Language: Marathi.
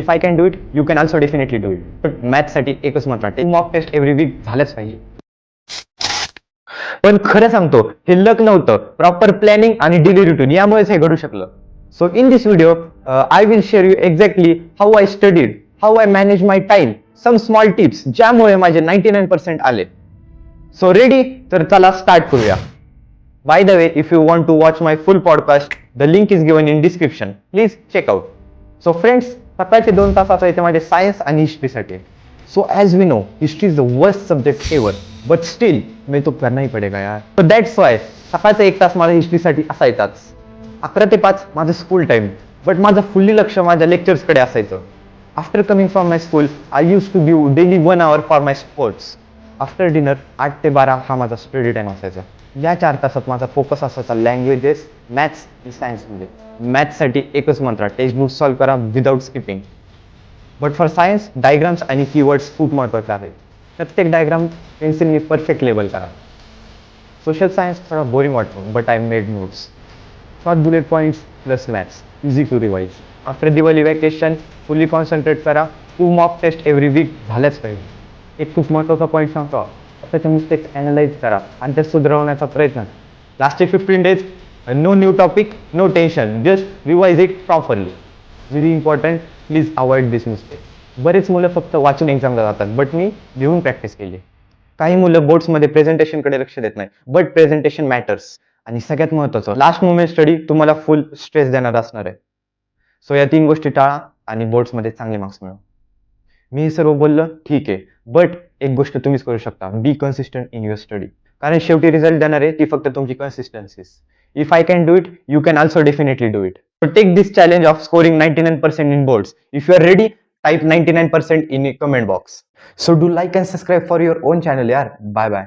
If I can do it you can also definitely do it. पण मॅथ्ससाठी एकच मात्र मॉक टेस्ट एव्हरी वीक झालंच पाहिजे. पण खरं सांगतो हे लक नव्हतं, प्रॉपर प्लॅनिंग आणि डेली रुटीन यामुळेच हे घडू शकलं. So in this video I will share you exactly how I studied, how I manage my time, some small tips ज्यामुळे माझे 99% आले. So ready? तर चला स्टार्ट करूया. By the way, if you want to watch my full podcast, the link is given in description. Please check out. So friends, सकाळचे 2 तास असायचे माझे सायन्स आणि हिस्ट्रीसाठी. So as we know, history is the worst subject ever, but still मैं तो करना ही पडेगा यार. सो दॅट्स वाय सकाळचा 1 तास माझा हिस्ट्रीसाठी असायचाच. 11 ते 5 माझं स्कूल टाइम, बट माझं फुल्ली लक्ष माझ्या लेक्चर्सकडे असायचं. After coming from my school, I use to give daily 1 hour for my sports. After dinner 8 ते 12 हा माझा स्टडी टाइम असायचा. या 4 तासात माझा फोकस असायचा लँग्वेजेस, मॅथ्स आणि सायन्समध्ये. मॅथ्ससाठी एकच मंत्र, टेक्स्ट बुक सॉल्व करा without skipping. But for science, diagrams आणि कीवर्ड्स खूप महत्त्वाचे आहेत. प्रत्येक डायग्राम पेन्सिलने परफेक्ट लेबल करा. सोशल सायन्स थोडा बोरिंग वाटतो, but I made notes. Short bullet points plus maths, easy to revise. After Diwali vacation fully concentrate करा. 2 मॉक टेस्ट एव्हरी वीक झाल्याच पाहिजे. एक खूप महत्त्वाचा पॉईंट सांगतो, त्याच्या मिस्टेक्स अॅनालाइज करा आणि ते सुधारवण्याचा प्रयत्न. लास्टचे 15 days no new topic, no tension, just revise it properly. Very important, please avoid this mistake. बरेच मुलं फक्त वाचून एक्झामला जातात, बट मी लिहून प्रॅक्टिस केली. काही मुलं बोर्ड्समध्ये प्रेझेंटेशनकडे लक्ष देत नाही, बट प्रेझेंटेशन मॅटर्स. आणि सगळ्यात महत्त्वाचं, लास्ट मोमेंट स्टडी तुम्हाला फुल स्ट्रेस देणार असणार आहे. सो या 3 गोष्टी टाळा आणि बोर्ड्समध्ये चांगले मार्क्स मिळवा. मी हे सर्व बोललं ठीक आहे, बट एक गोष्ट तुम्हीच करू शकता, बी कन्सिस्टंट इन युअर स्टडी. कारण शेवटी रिझल्ट देणार आहे ती फक्त तुमची consistency. If I can do it you can also definitely do it. So take this challenge of scoring 99% in boards. If you are ready, type 99% in the comment box. So do like and subscribe for your own channel, yaar. Bye bye.